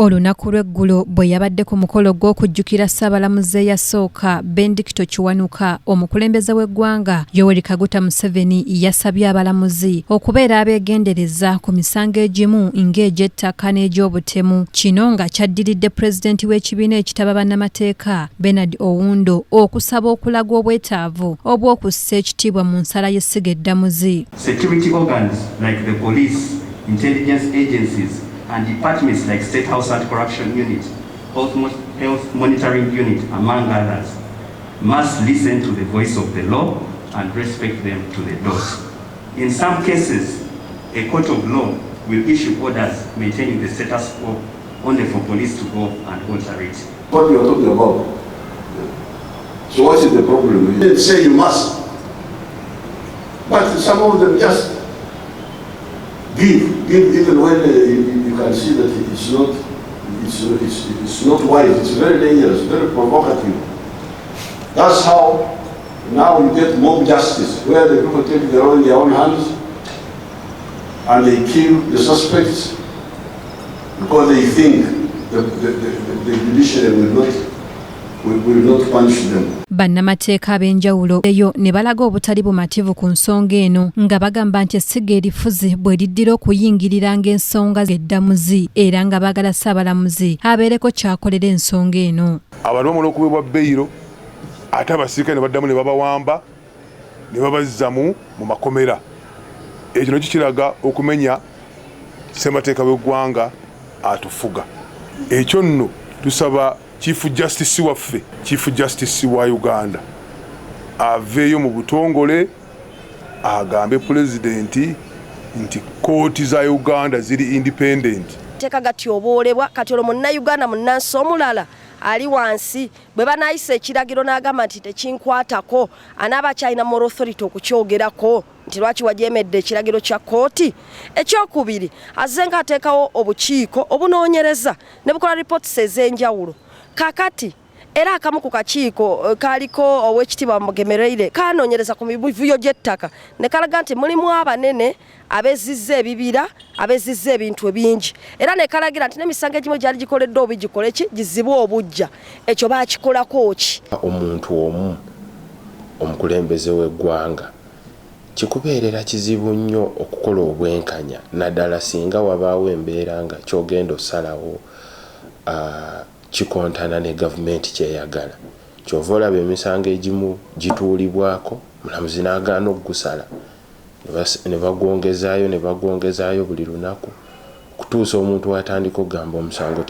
Olunaku lw'eggulo bwe yabadde ku mukolo gw'okujjukira Ssaabalamuzi eyasooka Bendikito Kiwanuka, omukulembeze w'eggwanga Yoweri Kaguta Museveni yasabye abalamuzi okubeera abeegendereza ku misango egimu ng'egy'ettaka n'egy'obutemu. Kino nga kyaddiridde pulezidenti w'ekibiina ekitaba Bannamateeka Bernard Owundo okusaba okulagwa obwetaavu obw'okussa ekitiibwa mu nsala y'essiga Ddamuzi. Security organs like the police, intelligence agencies and departments like State House Anti-Corruption Unit, Health Monitoring Unit, among others, must listen to the voice of the law and respect them to the dot. In some cases, a court of law will issue orders maintaining the status quo only for police to go and alter it. What you are talking about? So what is the problem? You didn't say you must, but some of them just give even when you can see that it's not wise. It's very dangerous, very provocative. That's how now you get mob justice, where the people take the law in their own hands and they kill the suspects because they think the judiciary will not punish them. Bannamateeka ab'enjawulo eyo ne balaga obutali bumativu ku nsonga eno nga bagamba nti essiga erifuzi bwe liddira okuyingirira ng'ensonga z'eddamuzi era nga baagala Ssaabalamuzi abeereko kyakolera ensonga eno. Abantu bamala okuweebwa beyiro ate abasirikale ne baddamu ne babawamba ne babazza mu makomera. Ekyo nakyo kiraga okumenya ssemateeka w'eggwanga atufuga. Ekyo nno tusaba Chief Justice waffe, Chief Justice wa Uganda aveeyo mu butongole agambe pulezidenti nti kooti za Uganda ziri independent. Teeka gatyoboolebwa kati olwo munnayuganda munnansi omulala ali wansi bwe banaayisa ekiragiro n'agamba nti tekinkwatako anaaba kyalina moral authority okukyogerako nti lwaki wajeemedde ekiragiro kya kooti. Ekyokubiri azze nga ateekawo obukiiko obunoonyereza ne bukola reports ez'enjawulo. Kakati era akamu ku kakiiko kaliko ow'ekitiibwa Mugemereire kanoonyereza ku mivuyo gy'ettaka ne kalaga nti mulimu abanene abezizza ebibira abezizza ebintu ebingi era ne kalagira nti n'emisango egimu gyali gikoledde obi gikole ki gizibwe obujja. Ekyo baakikolako ki? Omuntu omu omukulembeze w'eggwanga kikubeerera kizibu nnyo okukola obwenkanya naddala singa wabaawo embeera nga kyogenda osalawo kikontana ne gavumenti kyeyagala. Kyova olaba emisango egimu gituulibwako mulamuzi n'agaana okugusala ne bagwongezaayo buli lunaku kutuusa omuntu watandika okugamba emisango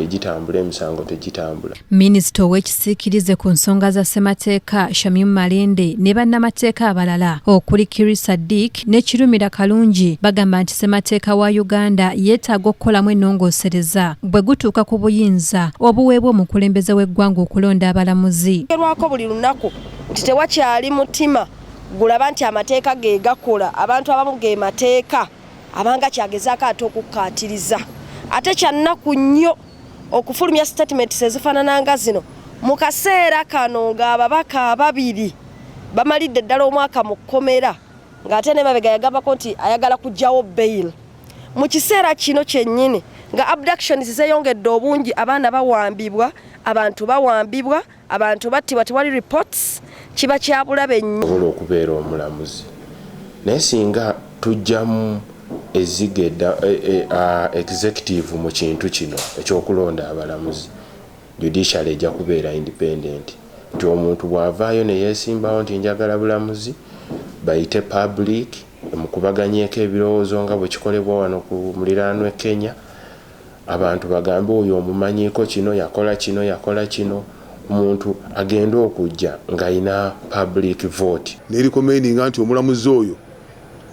tegitambula. Minisita ow'ekisiikirize ku nsonga za ssemateeka Shamim Malende ne bannamateeka abalala okuli Kirisa Dick ne Kirumira Kalungi bagamba nti ssemateeka wa Uganda yeetaaga okukolamu ennongoosereza bwe gutuuka ku buyinza obuweebwa omukulembeze w'eggwanga okulonda abalamuzi. Lwako buli lunaku nti tewakyali mutima gulaba nti amateeka ge gakola abantu abamu ge mateeka abanga kyagezaako ate okukkaatiriza ate kyannaku nnyo okufulumya statements ezifaanana nga zino mu kaseera kano ng'ababaka ababiri bamalidde ddala omwaka mu kkomera ng'ate ne mabega yagambako nti ayagala kuggyawo bail. Mu kiseera kino kyennyini nga abductions zeeyongedde obungi, abaana bawambibwa, abantu bawambibwa, abantu battibwa, tewali reports, kiba kyabulabe nnyo. Obola okubeera omulamuzi naye singa tujjamu ezigedda executive mu kintu kino ekyokulonda abalamuzi, judiciary ejja kubeera independent. Nti omuntu bw'avaayo ne yeesimbawo nti njagala bulamuzi bayite public mukubaganyeeko ebirowoozo nga bwe kikolebwa wano ku muliraanwa e Kenya, abantu bagambe oyo omumanyiiko kino yakola kino, omuntu agenda okujja ng'ayina public vote. Nerikomeninga nti omulamuzi oyo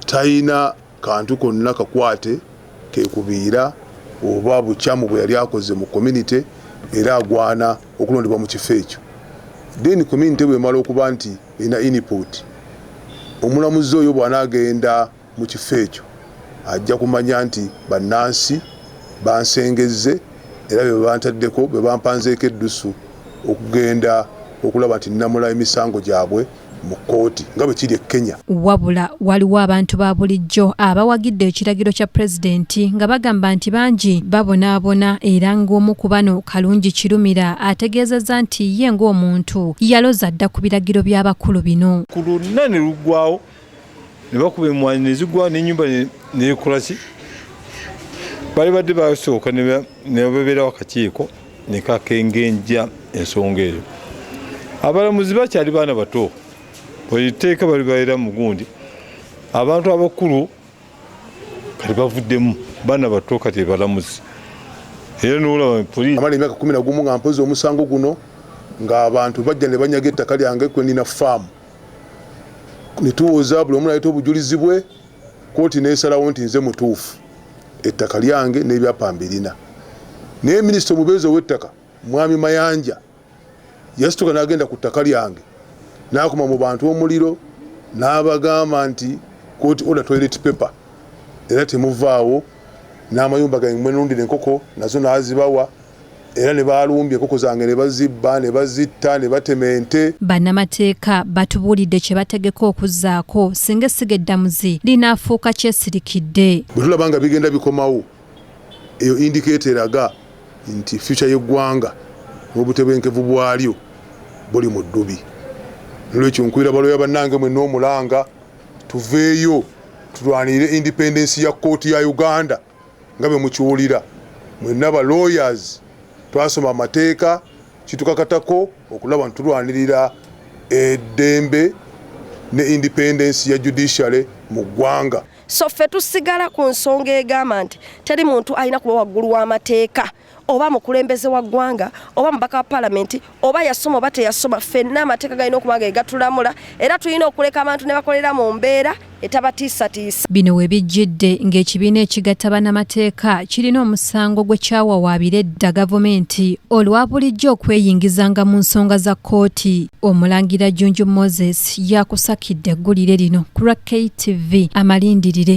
tayina kantu konna kakwate kekubiira oba bukyamu bwe yali akoze mu community era agwana okulondebwa mu kifo ekyo. Then community bw'emala okuba nti ina input, omulamuzi oyo bw'anaagenda mu kifo ekyo ajja kumanya nti bannansi bansengezze era bwe bantaddeko bwe bampanzeeko eddusu okugenda okulaba nti nnamula emisango gyabwe mu kkooti nga bwe kiri e Kenya. Wabula waliwo abantu ba bulijjo abawagidde ekiragiro kya pulezidenti nga bagamba nti bangi babonaabona era ng'omu ku bano Kalungi Kirumira ategeezezza nti ye ng'omuntu yaloza dda ku biragiro by'abakulu bino. Ku lwonna ne luggwawo ne bakuba emmwanyi ne ziggwawo n'ennyumba neekola ki bali badde basooka ne babeerawo akakiiko ne kakengenja ensonga eyo. Abalamuzi bakyali baana bato buli tteeka bali babeera mu gundi. Abantu abakulu kati bavuddemu baana bato kati balamuzi. Era n'olaba poliisi amala emyaka 11 nga mpozi omusango guno ng'abantu bajja ne banyaga ettaka lyange kwe nina faamu. Ne tuwoza buli omu naleeta obujulizi bwe, kkooti n'esalawo nti nze mutuufu ettaka lyange n'ebyapa mbirina. Naye minisita omubeezi ow'ettaka Mwami Mayanja yasituka n'agenda ku ttaka lyange n'akoma mu bantu omuliro n'abagamba nti court order toilet paper era temuvaawo, n'amayumba gange mwe nundira enkoko nazo n'azibawa era ne balumbye enkoko zange ne bazibba ne bazitta ne batema ente. Bannamateeka batubuulidde kye bategeka okuzzaako singa essiga Ddamuzi linaafuuka kyesirikidde. Bwe tulaba nga bigenda bikomawo eyo indicator eraga nti future y'eggwanga n'obutebenkevu bwalyo buli mu ddubi. Nolwekyo nkwira balooya bannange mwenna omulanga tuveeyo tulwanirire independence ya kkooti ya Uganda nga bwe mukiwulira. Mwenna ba lawyers twasoma amateeka kitukakatako okulaba ntulwanirira eddembe ne independence ya judiciary mu ggwanga. So ffe tusigala ku nsonga egamba nti teri muntu alina kuba waggulu w'amateeka oba mukulembeze wa ggwanga oba mubaka wa paalamenti oba yasoma oba teyasoma. Ffenna amateeka galina okuba nga gatulamula era tulina okuleka abantu ne bakolera mu mbeera etabatiisatiisa. Bino we bijjidde ng'ekibiina ekigatta bannamateeka kirina omusango gwe kyawawaabira edda gavumenti olwa bulijjo okweyingizanga mu nsonga za kkooti. Omulangira Junju Moses yakusakidde eggulire lino ku KTV Amalindirire.